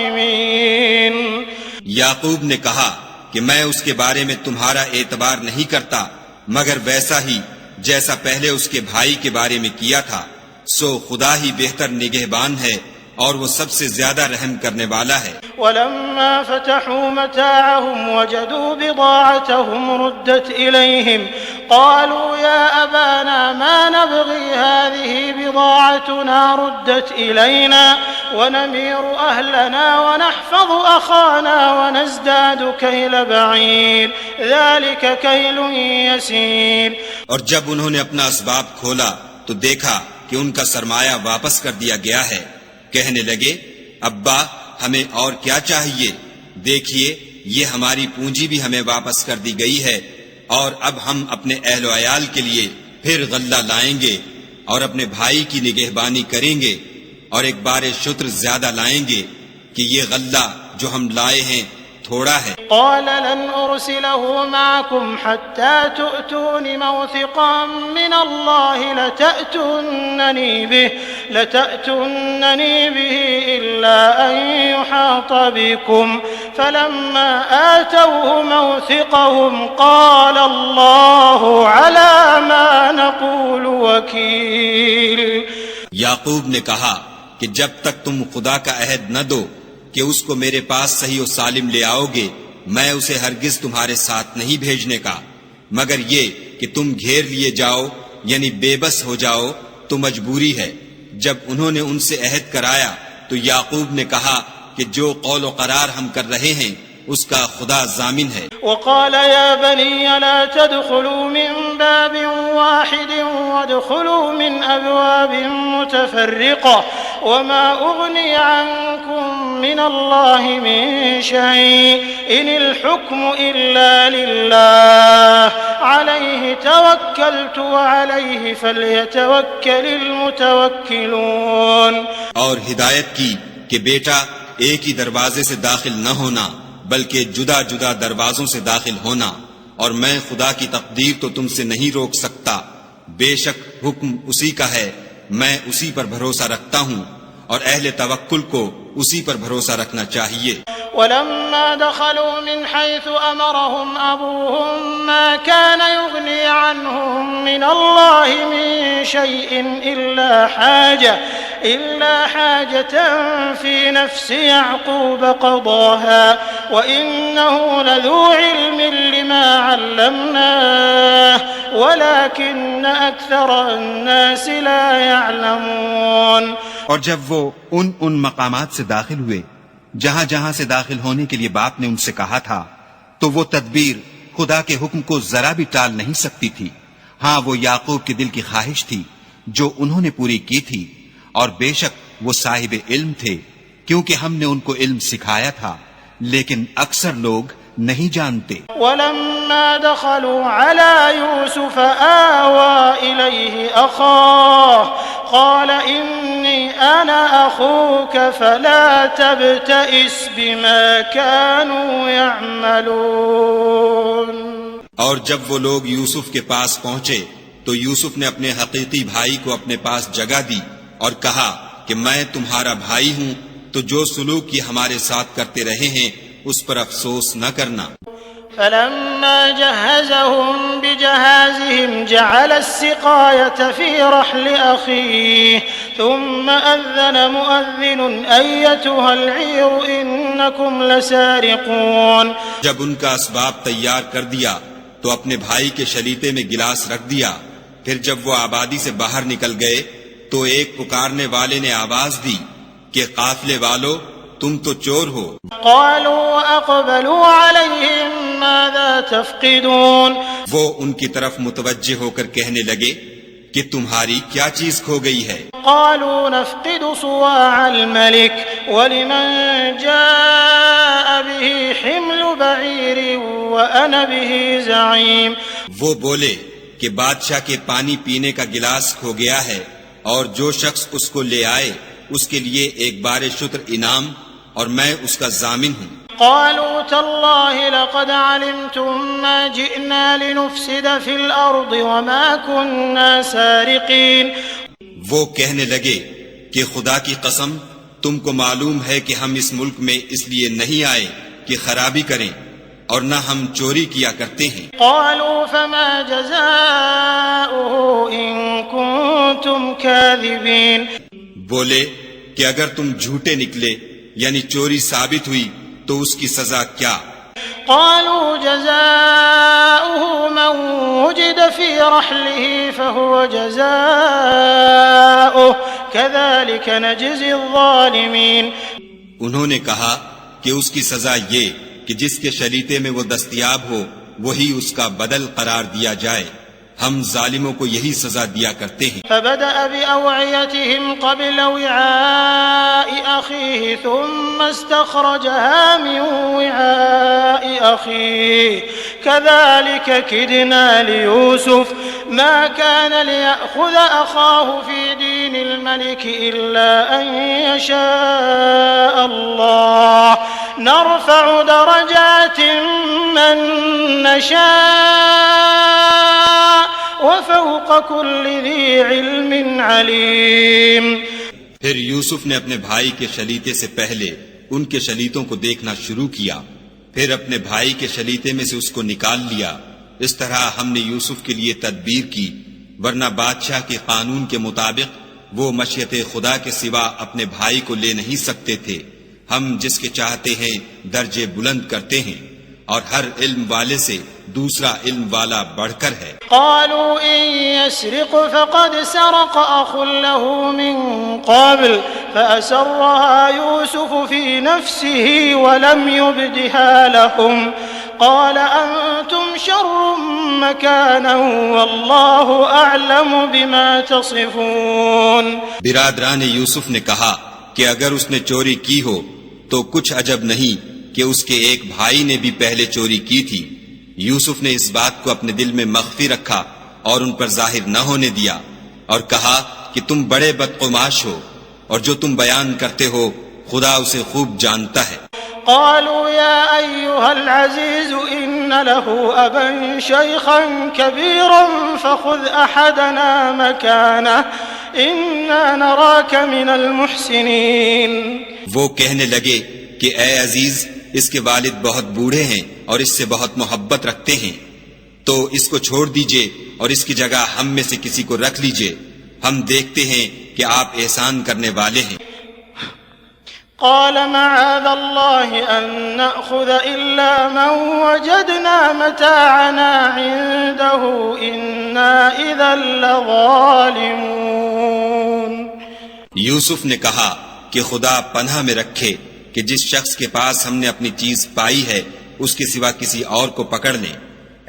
الراحمين۔ یعقوب نے کہا کہ میں اس کے بارے میں تمہارا اعتبار نہیں کرتا مگر ویسا ہی جیسا پہلے اس کے بھائی کے بارے میں کیا تھا، سو خدا ہی بہتر نگہبان ہے اور وہ سب سے زیادہ رحم کرنے والا ہے۔ ولما فتحوا متاعهم وجدوا بضاعتهم ردت إليهم قالوا يا أبانا ما نبغي هذه بضاعتنا ردت إلينا ونمير أهلنا ونحفظ أخانا ونزداد كيل بعير ذلك كيل يسير. اور جب انہوں نے اپنا اسباب کھولا تو دیکھا کہ ان کا سرمایہ واپس کر دیا گیا ہے. کہنے لگے ابا ہمیں اور کیا چاہیے، دیکھیے یہ ہماری پونجی بھی ہمیں واپس کر دی گئی ہے، اور اب ہم اپنے اہل و عیال کے لیے پھر غلہ لائیں گے اور اپنے بھائی کی نگہبانی کریں گے، اور ایک بار شتر زیادہ لائیں گے کہ یہ غلہ جو ہم لائے ہیں تھوڑا ہے. قال لن أرسله معكم حتى تؤتون موثقا من الله لتأتونني به إلا أن يحاط بكم فلما آتوه موثقهم قال الله على ما نقول وكيل. یعقوب نے کہا کہ جب تک تم خدا کا عہد نہ دو کہ اس کو میرے پاس صحیح و سالم لے آؤ گے، میں اسے ہرگز تمہارے ساتھ نہیں بھیجنے کا، مگر یہ کہ تم گھیر لیے جاؤ یعنی بے بس ہو جاؤ تو مجبوری ہے. جب انہوں نے ان سے عہد کرایا تو یعقوب نے کہا کہ جو قول و قرار ہم کر رہے ہیں اس کا خدا ضامن ہے. وقال يا بني لا تدخلوا من باب واحد وادخلوا من أبواب متفرقة وما أغني عنكم من الله من شيء إن الحكم إلا لله عليه توكلت وعليه فليتوكل المتوكلون. اور ہدایت کی کہ بیٹا ایک ہی دروازے سے داخل نہ ہونا بلکہ جدا جدا دروازوں سے داخل ہونا، اور میں خدا کی تقدیر تو تم سے نہیں روک سکتا، بے شک حکم اسی کا ہے، میں اسی پر بھروسہ رکھتا ہوں، اور اہل توکل کو اسی پر بھروسہ رکھنا چاہیے. ولما دخلوا من حيث أمرهم أبوهم ما كان يغني عنهم من الله من شيء إلا حاجة في نفس يعقوب قضاها وإنه لذو علم لما علمناه ولكن أكثر الناس لا يعلمون. اور جب وہ ان مقامات سے داخل ہوئے جہاں جہاں سے داخل ہونے کے لیے باپ نے ان سے کہا تھا تو وہ تدبیر خدا کے حکم کو ذرا بھی ٹال نہیں سکتی تھی. ہاں وہ یعقوب کے دل کی خواہش تھی جو انہوں نے پوری کی تھی، اور بے شک وہ صاحب علم تھے کیونکہ ہم نے ان کو علم سکھایا تھا، لیکن اکثر لوگ نہیں جانتے. ولما دخلوا على يوسف آوى إليه أخاه قال إني أنا أخوك فلا تبتئس بما كانوا يعملون. اور جب وہ لوگ یوسف کے پاس پہنچے تو یوسف نے اپنے حقیقی بھائی کو اپنے پاس جگہ دی اور کہا کہ میں تمہارا بھائی ہوں، تو جو سلوک یہ ہمارے ساتھ کرتے رہے ہیں اس پر افسوس نہ کرنا. فلما جهزهم بجهازهم جعل السقاية في رحل أخيه ثم أذن مؤذن أيتها العير إنكم لسارقون. جب ان کا اسباب تیار کر دیا تو اپنے بھائی کے شلیتے میں گلاس رکھ دیا، پھر جب وہ آبادی سے باہر نکل گئے تو ایک پکارنے والے نے آواز دی کہ قافلے والو تم تو چور ہو. قالوا وأقبلوا عليهم ماذا تفقدون. وہ ان کی طرف متوجہ ہو کر کہنے لگے کہ تمہاری کیا چیز کھو گئی ہے. قالوا نفقد صواع الملك ولمن جاء به حمل بعير وأنا به زعيم. وہ بولے کہ بادشاہ کے پانی پینے کا گلاس کھو گیا ہے، اور جو شخص اس کو لے آئے اس کے لیے ایک بار شتر انعام، اور میں اس کا ضامن ہوں. قالوا تالله لقد علمتم ما جئنا لنفسد في الأرض وما كنا سارقين. وہ کہنے لگے کہ خدا کی قسم تم کو معلوم ہے کہ ہم اس ملک میں اس لیے نہیں آئے کہ خرابی کریں، اور نہ ہم چوری کیا کرتے ہیں. قالوا فما جزاؤه إن كنتم كاذبين. بولے کہ اگر تم جھوٹے نکلے یعنی چوری ثابت ہوئی تو اس کی سزا کیا. قالوا جزاؤه من وجد في رحله فهو جزاؤه كذلك نجزي الظالمين. انہوں نے کہا کہ اس کی سزا یہ کہ جس کے شریعے میں وہ دستیاب ہو وہی اس کا بدل قرار دیا جائے. ہم ظالموں کو یہی سزا دیا کرتے ہیں. فبدأ بأوعيتهم قبل وعاء أخيه ثم استخرجها من وعاء أخيه كذلك كدنا ليوسف ما كان ليأخذ أخاه في دين الملك إلا أن يشاء الله نرفع درجات من نشاء وفوق كل ذي علم عليم. پھر یوسف نے اپنے بھائی کے شلیتے سے پہلے ان کے شلیتوں کو دیکھنا شروع کیا، پھر اپنے بھائی کے شلیتے میں سے اس کو نکال لیا. اس طرح ہم نے یوسف کے لیے تدبیر کی، ورنہ بادشاہ کے قانون کے مطابق وہ مشیت خدا کے سوا اپنے بھائی کو لے نہیں سکتے تھے. ہم جس کے چاہتے ہیں درجے بلند کرتے ہیں، اور ہر علم والے سے دوسرا علم والا بڑھ کر ہے. قالوا إن يسرق فقد سرق أخ له من قبل فأسرها يوسف في نفسه ولم يبدها لهم قال أنتم شر مكانا والله أعلم بما تصفون. برادران یوسف نے کہا کہ اگر اس نے چوری کی ہو تو کچھ عجب نہیں کہ اس کے ایک بھائی نے بھی پہلے چوری کی تھی. یوسف نے اس بات کو اپنے دل میں مخفی رکھا اور ان پر ظاہر نہ ہونے دیا، اور کہا کہ تم بڑے بدقماش ہو، اور جو تم بیان کرتے ہو خدا اسے خوب جانتا ہے. قالوا يا أيها العزيز إن له أبا شيخا كبيرا فخذ أحدنا مكانه إنا نراك من المحسنين. وہ کہنے لگے کہ اے عزیز، اس کے والد بہت بوڑھے ہیں اور اس سے بہت محبت رکھتے ہیں، تو اس کو چھوڑ دیجئے اور اس کی جگہ ہم میں سے کسی کو رکھ لیجئے، ہم دیکھتے ہیں کہ آپ احسان کرنے والے ہیں. قال معاذ الله أن نأخذ إلا من وجدنا متاعنا عنده إنا إذا لظالمون. یوسف نے کہا کہ خدا پناہ میں رکھے کہ جس شخص کے پاس ہم نے اپنی چیز پائی ہے اس کے سوا کسی اور کو پکڑ لیں،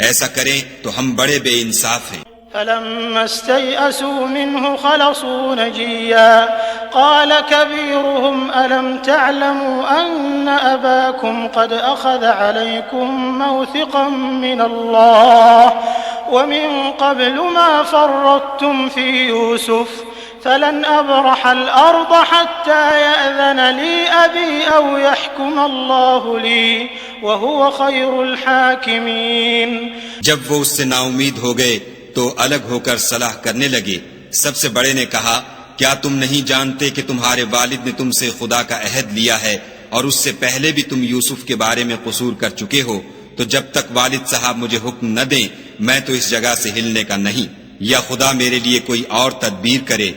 ایسا کریں تو ہم بڑے بے انصاف ہیں. فلما استيئسوا منه خلصوا نجيا قال كبيرهم ألم تعلموا أن أباكم قد أخذ عليكم موثقا من الله ومن قبل ما فرطتم في يوسف فلن أبرح الأرض حتى يأذن لي أبي أو يحكم الله لي وهو خير الحاكمين. جب وہ اس سے نا امید ہو گئے تو الگ ہو کر صلاح کرنے لگے. سب سے بڑے نے کہا کیا تم نہیں جانتے کہ تمہارے والد نے تم سے خدا کا عہد لیا ہے اور اس سے پہلے بھی تم یوسف کے بارے میں قصور کر چکے ہو، تو جب تک والد صاحب مجھے حکم نہ دیں میں تو اس جگہ سے ہلنے کا نہیں، یا خدا میرے لیے کوئی اور تدبیر کرے،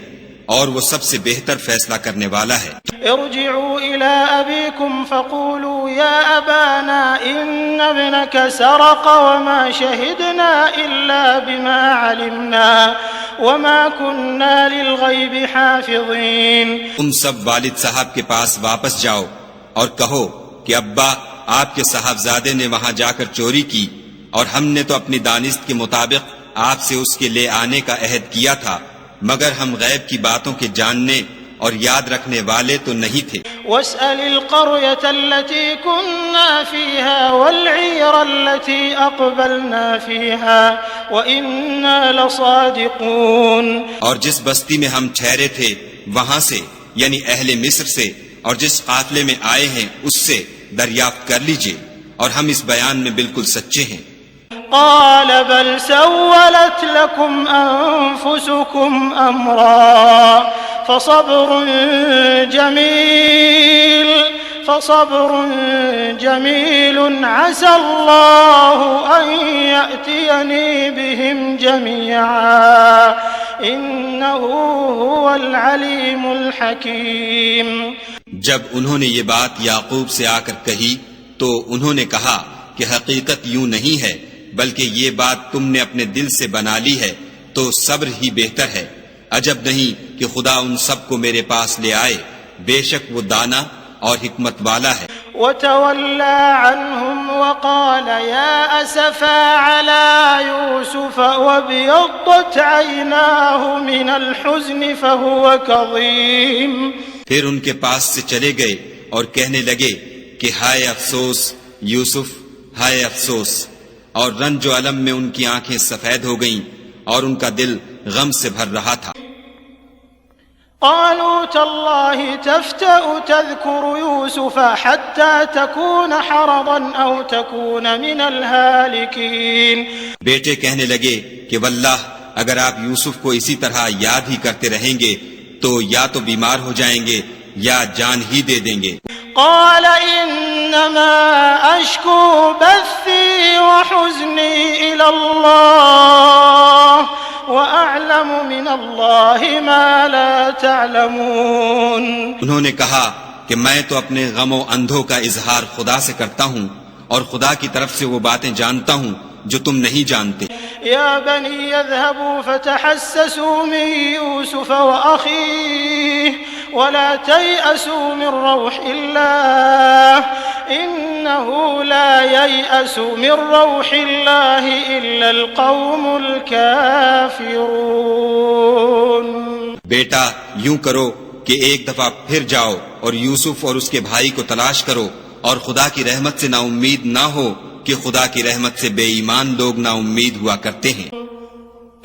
اور وہ سب سے بہتر فیصلہ کرنے والا ہے. ارجعوا إلى أبيكم فقولوا يا أبانا إن ابنك سرق وما شهدنا إلا بما علمنا وما كنا للغيب حافظين. تم سب والد صاحب کے پاس واپس جاؤ اور کہو کہ ابا آپ کے صاحبزادے نے وہاں جا کر چوری کی، اور ہم نے تو اپنی دانست کے مطابق آپ سے اس کے لے آنے کا عہد کیا تھا، مگر ہم غیب کی باتوں کے جاننے اور یاد رکھنے والے تو نہیں تھے. واسأل القرية التي كنا فيها والعير التي أقبلنا فيها وإنا لصادقون. اور جس بستی میں ہم ٹھہرے تھے وہاں سے، یعنی اہل مصر سے، اور جس قافلے میں آئے ہیں اس سے دریافت کر لیجئے، اور ہم اس بیان میں بالکل سچے ہیں. قال بل سولت لكم أنفسكم أمرا فصبر جميل عسى الله أن يأتيني بهم جميعا إنه هو العليم الحكيم. جب انہوں نے یہ بات یعقوب سے آ کر کہی تو انہوں نے کہا کہ حقیقت یوں نہیں ہے، بلکہ یہ بات تم نے اپنے دل سے بنا لی ہے، تو صبر ہی بہتر ہے. عجب نہیں کہ خدا ان سب کو میرے پاس لے آئے، بے شک وہ دانا اور حکمت والا ہے۔ وتولى عنهم وقال يا أسفا على يوسف وابيضت عيناه من الحزن فهو كظيم۔ پھر ان کے پاس سے چلے گئے اور کہنے لگے کہ ہائے افسوس یوسف، ہائے افسوس، اور رنج و الم میں ان کی آنکھیں سفید ہو گئیں اور ان کا دل غم سے بھر رہا تھا۔ قالوا تالله تفتأ تذكر يوسف حتى تكون حرضا أو تكون من الهالكين۔ بیٹے کہنے لگے کہ واللہ اگر آپ یوسف کو اسی طرح یاد ہی کرتے رہیں گے تو یا تو بیمار ہو جائیں گے یا جان ہی دے دیں گے۔ قال انما اشكو بثي وحزني الى الله واعلم من الله ما لا تعلمون۔ انہوں نے کہا کہ میں تو اپنے غم و اندھوں کا اظہار خدا سے کرتا ہوں اور خدا کی طرف سے وہ باتیں جانتا ہوں جو تم نہیں جانتے۔ يا بني اذهبوا فتحسسوا من يوسف وأخيه ولا تيأسوا من روح الله إنه لا ييأس من روح الله إلا القوم الكافرون۔ بیٹا یوں کرو کہ ایک دفعہ پھر جاؤ اور یوسف اور اس کے بھائی کو تلاش کرو، اور خدا کی رحمت سے نا امید نہ ہو کہ خدا کی رحمت سے بے ایمان لوگ نا امید ہوا کرتے ہیں۔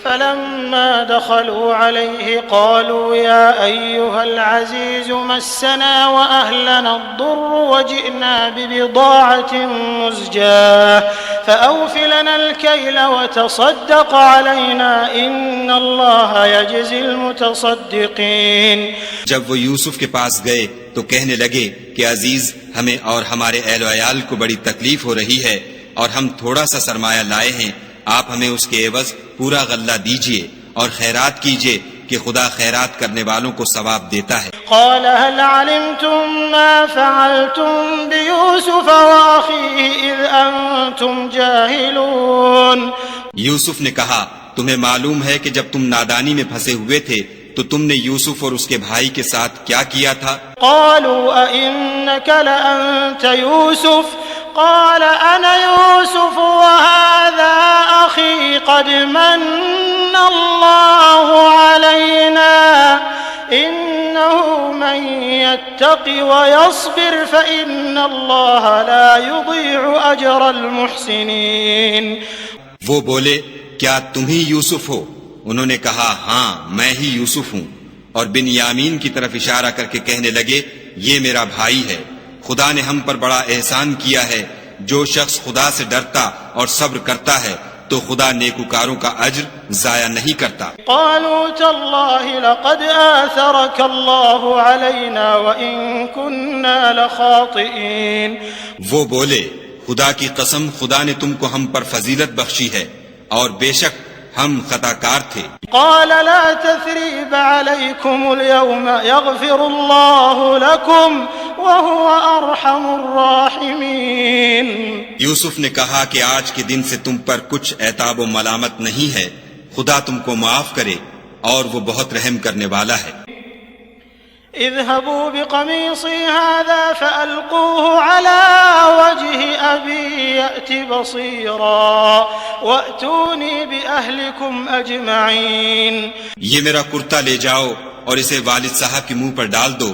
فلما دخلوا عليه قالوا يا أيها العزيز مسنا وأهلنا الضر وجئنا ببضاعة مزجاة فأوف لنا الكيل وتصدق علينا إن الله يجزي المتصدقين۔ جب وہ یوسف کے پاس گئے تو کہنے لگے کہ عزیز، ہمیں اور ہمارے اہل و عیال کو بڑی تکلیف ہو رہی ہے اور ہم تھوڑا سا سرمایہ لائے ہیں، آپ ہمیں اس کے عوض پورا غلہ دیجئے اور خیرات کیجئے کہ خدا خیرات کرنے والوں کو ثواب دیتا ہے۔ قال هل علمتم ما فعلتم بيوسف وأخيه إذ أنتم جاهلون۔ یوسف نے کہا تمہیں معلوم ہے کہ جب تم نادانی میں پھنسے ہوئے تھے تو تم نے یوسف اور اس کے بھائی کے ساتھ کیا کیا تھا؟ قالوا أئنك لأنت يوسف قال أنا يوسف وهذا أخي قد من الله علينا إنه من يتق ويصبر فإن الله لا يضيع أجر المحسنين۔ وہ بولے کیا تم ہی یوسف ہو؟ انہوں نے کہا ہاں میں ہی یوسف ہوں، اور بن یامین کی طرف اشارہ کر کے کہنے لگے یہ میرا بھائی ہے، خدا نے ہم پر بڑا احسان کیا ہے، جو شخص خدا سے ڈرتا اور صبر کرتا ہے تو خدا نیکوکاروں کا اجر ضائع نہیں کرتا۔ قالوا تالله لقد آثرك الله علينا وإن كنا لخاطئين۔ وہ بولے خدا کی قسم خدا نے تم کو ہم پر فضیلت بخشی ہے اور بے شک ہم خطا کار تھے۔ قال لا تثريب عليكم اليوم يغفر الله لكم وهو أرحم الراحمين۔ یوسف نے کہا کہ آج کے دن سے تم پر کچھ عتاب و ملامت نہیں ہے، خدا تم کو معاف کرے اور وہ بہت رحم کرنے والا ہے۔ اذهبوا بقميصي هذا فألقوه على وجه أبي يأت بصيرا وأتوني بأهلكم أجمعين۔ یہ میرا کرتا لے جاؤ اور اسے والد صاحب کے منہ پر ڈال دو،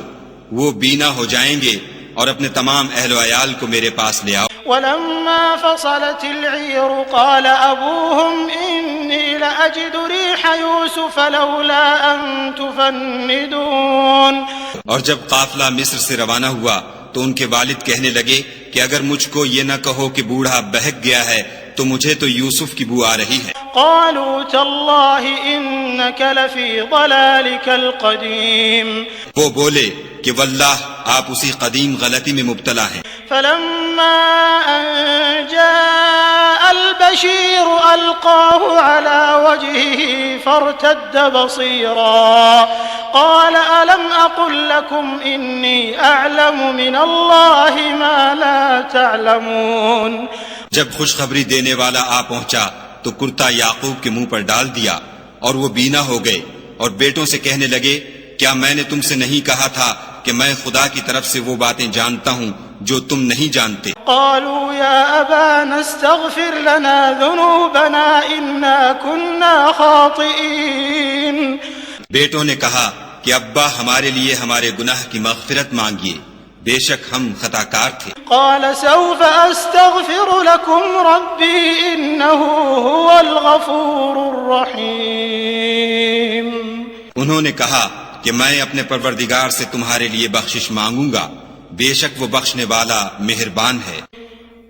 وہ بینا ہو جائیں گے، اور اپنے تمام اہل و عیال کو میرے پاس لے آؤ۔ ولما فصلت العير قال أبوهم إني لأجد ريح يوسف لولا أن تفندون۔ اور جب قافلہ مصر سے روانہ ہوا تو ان کے والد کہنے لگے کہ اگر مجھ کو یہ نہ کہو کہ بوڑھا بہک گیا ہے تو مجھے تو یوسف کی بو آ رہی ہے۔ قالوا تالله إنك لفي ضلالك القديم۔ وہ بولے کہ واللہ آپ اسی قدیم غلطی میں مبتلا ہیں۔ فلما أن جاء البشير ألقاه على وجهه فارتد بصيرا قال ألم أقل لكم إني أعلم من الله ما لا تعلمون۔ جب خوشخبری دینے والا آ پہنچا تو کرتا یعقوب کے منہ پر ڈال دیا اور وہ بینا ہو گئے۔ اور بیٹوں سے کہنے لگے کیا میں نے تم سے نہیں کہا تھا کہ میں خدا کی طرف سے وہ باتیں جانتا ہوں جو تم نہیں جانتے؟ قالوا يا أبانا استغفر لنا ذنوبنا إنا كنا خاطئين. بیٹوں نے کہا کہ ابا ہمارے لیے ہمارے گناہ کی مغفرت مانگیے، بے شک ہم خطا کار تھے۔ قال سوف أستغفر لكم ربي إنه هو الغفور الرحيم. انہوں نے کہا کہ میں اپنے پروردگار سے تمہارے لیے بخشش مانگوں گا، بے شک وہ بخشنے والا مہربان ہے۔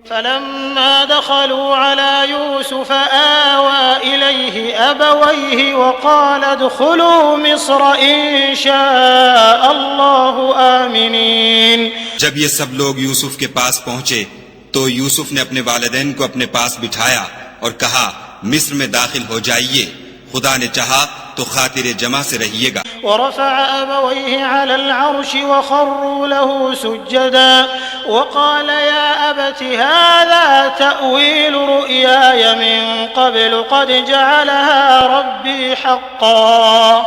فلما دخلوا على يوسف آوى إليه أبويه وقال ادخلوا مصر إن شاء الله آمنين. جب یہ سب لوگ یوسف کے پاس پہنچے تو یوسف نے اپنے والدین کو اپنے پاس بٹھایا اور کہا مصر میں داخل ہو جائیے، خدا نے چاہا تو خاطر جمع سے رہیے گا۔ ورفع أبويه على العرش وخروا له سجدا وقال يا أبت هذا تأويل رؤياي من قبل قد جعلها ربي حقا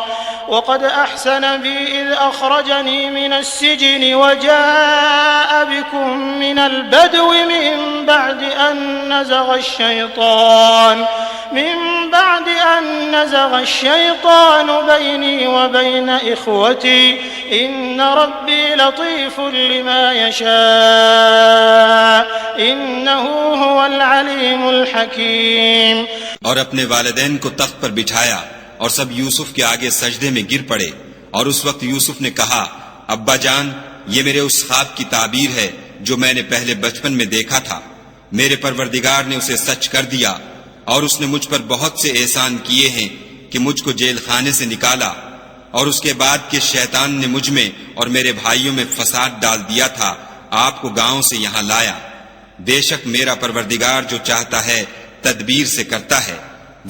وقد أحسن بي إذ أخرجني من السجن وجاء بكم من البدو من بعد أن نزغ الشيطان بيني وبين إخوتي إن ربي لطيف لما يشاء إنه هو العليم الحكيم. اور اپنے والدین کو تخت پر بٹھایا اور سب یوسف کے آگے سجدے میں گر پڑے، اور اس وقت یوسف نے کہا ابا جان یہ میرے اس خواب کی تعبیر ہے جو میں نے پہلے بچپن میں دیکھا تھا، میرے پروردگار نے اسے سچ کر دیا اور اس نے مجھ پر بہت سے احسان کیے ہیں کہ مجھ کو جیل خانے سے نکالا، اور اس کے بعد کہ شیطان نے مجھ میں اور میرے بھائیوں میں فساد ڈال دیا تھا آپ کو گاؤں سے یہاں لایا، بے شک میرا پروردگار جو چاہتا ہے تدبیر سے کرتا ہے،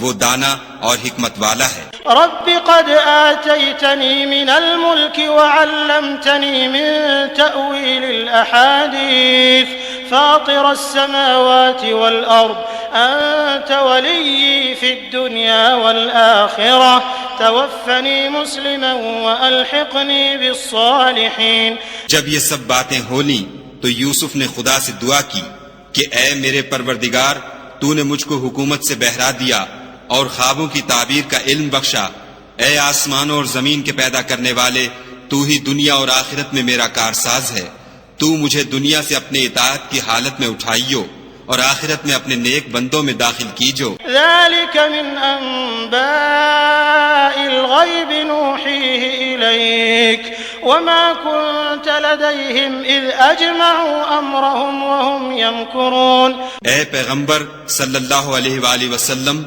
وہ دانا اور حکمت والا ہے۔ رب قد آتيتني من الملك وعلمتني من تأويل الأحاديث فاطر السماوات والأرض أنت ولي في الدنيا والآخرة توفني مسلما وألحقني بالصالحين. جب یہ سب باتیں ہو لیں تو یوسف نے خدا سے دعا کی کہ اے میرے پروردگار تو نے مجھ کو حکومت سے بہرا دیا اور خوابوں کی تعبیر کا علم بخشا، اے آسمانوں اور زمین کے پیدا کرنے والے تو ہی دنیا اور آخرت میں میرا کارساز ہے، تو مجھے دنیا سے اپنے اطاعت کی حالت میں اٹھائیو اور آخرت میں اپنے نیک بندوں میں داخل کیجو۔ ذلك من أنباء الغيب نوحيه إليك وما كنت لديهم إذ أجمعوا أمرهم وهم يمكرون. اے پیغمبر صلی اللہ علیہ وآلہ وسلم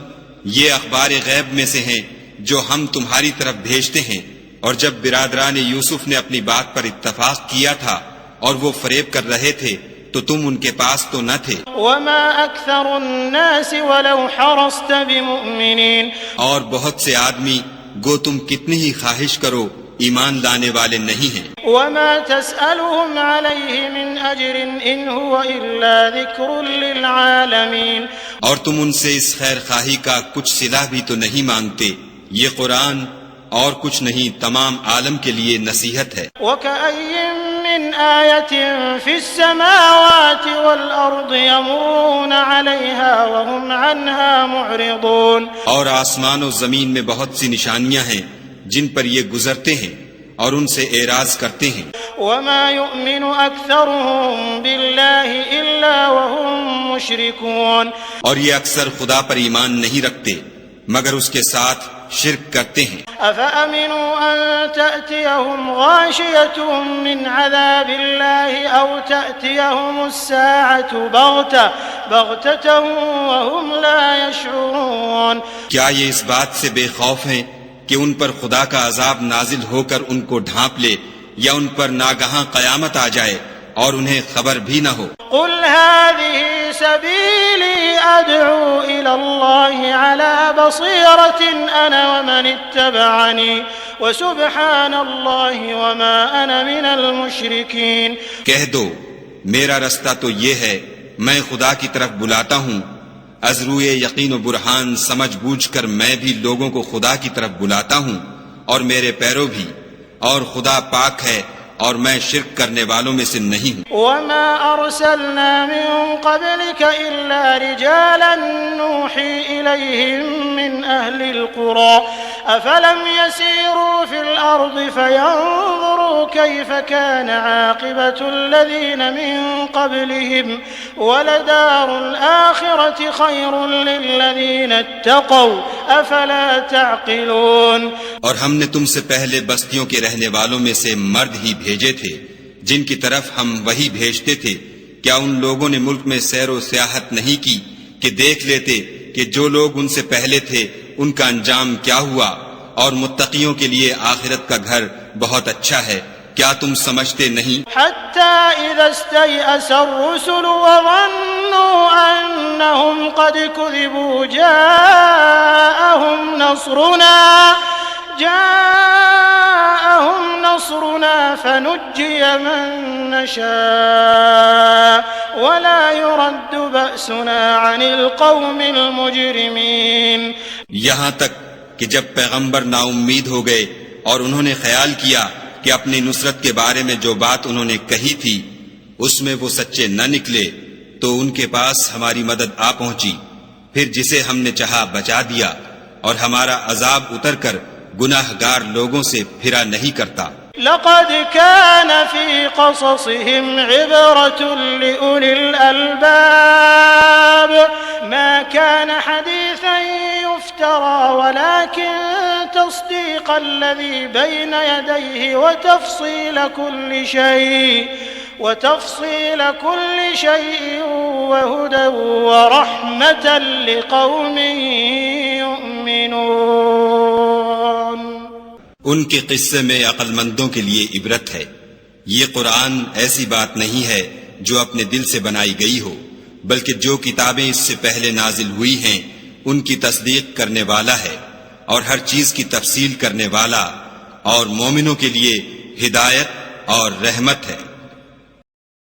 یہ اخبار غیب میں سے ہیں جو ہم تمہاری طرف بھیجتے ہیں، اور جب برادران یوسف نے اپنی بات پر اتفاق کیا تھا اور وہ فریب کر رہے تھے تو تم ان کے پاس تو نہ تھے۔ وما أكثر الناس ولو حرصت بمؤمنين. اور بہت سے آدمی گو تم کتنی ہی خواہش کرو ایمان لانے والے نہیں ہیں۔ وما تسألهم عليه من أجر إن هو إلا ذكر للعالمين. اور تم ان سے اس خیر خواہی کا کچھ صلہ بھی تو نہیں مانگتے، یہ قرآن اور کچھ نہیں تمام عالم کے لیے نصیحت ہے۔ وكأي من آية في السماوات والأرض يمرون عليها وهم عنها معرضون. اور آسمان و زمین میں بہت سی نشانیاں ہیں جن پر یہ گزرتے ہیں اور ان سے اعراض کرتے ہیں۔ وما يؤمن أكثرهم بالله إلا وهم مشركون. اور یہ اکثر خدا پر ایمان نہیں رکھتے مگر اس کے ساتھ شرک کرتے ہیں۔ أفأمنوا أن تأتيهم غاشية من عذاب الله أو تأتيهم الساعة بغتة وهم لا يشعرون. کیا یہ اس بات سے بے خوف ہیں کہ ان پر خدا کا عذاب نازل ہو کر ان کو ڈھانپ لے یا ان پر ناگہاں قیامت آ جائے اور انہیں خبر بھی نہ ہو؟ قل هذه سبيلي أدعو إلى الله على بصيرة أنا ومن اتبعني وسبحان الله وما أنا من المشركين. کہہ دو میرا رستہ تو یہ ہے، میں خدا کی طرف بلاتا ہوں، از روئے یقین و برہان سمجھ بوجھ کر میں بھی لوگوں کو خدا کی طرف بلاتا ہوں، اور میرے پیرو بھی، اور خدا پاک ہے اور میں شرک کرنے والوں میں سے نہیں ہوں۔ وما أرسلنا من قبلك إلا رجالا نوحي إليهم من أهل القرى أفلم يسيروا في الأرض فينظروا كيف كان عاقبة الذين من قبلهم ولدار الآخرة خير للذين اتقوا أفلا تعقلون۔ اور ہم نے تم سے پہلے بستیوں کے رہنے والوں میں سے مرد ہی بھیجے تھے جن کی طرف ہم وہی بھیجتے تھے، کیا ان لوگوں نے ملک میں سیر و سیاحت نہیں کی کہ دیکھ لیتے کہ جو لوگ ان سے پہلے تھے ان کا انجام کیا ہوا، اور متقیوں کے لیے آخرت کا گھر بہت اچھا ہے، کیا تم سمجھتے نہیں؟ حتى إذا استيأس الرسل وظنوا أنهم قد كذبوا جاءهم نصرنا فنجي من نشاء ولا يرد بأسنا عن القوم المجرمين۔ یہاں تک کہ جب پیغمبر نا امید ہو گئے اور انہوں نے خیال کیا کہ اپنی نصرت کے بارے میں جو بات انہوں نے کہی تھی اس میں وہ سچے نہ نکلے تو ان کے پاس ہماری مدد آ پہنچی، پھر جسے ہم نے چاہا بچا دیا، اور ہمارا عذاب اتر کر گناہ گار لوگوں سے پھرا نہیں کرتا۔ لقد كان في قصصهم عبرة لأولي الألباب ما كان حديثا يفترى ولكن تصديق الذي بين يديه وتفصيل كل شيء وهدى ورحمة لقوم يؤمنون۔ ان کے قصے میں عقل مندوں کے لیے عبرت ہے۔ یہ قرآن ایسی بات نہیں ہے جو اپنے دل سے بنائی گئی ہو، بلکہ جو کتابیں اس سے پہلے نازل ہوئی ہیں ان کی تصدیق کرنے والا ہے، اور ہر چیز کی تفصیل کرنے والا، اور مومنوں کے لیے ہدایت اور رحمت ہے۔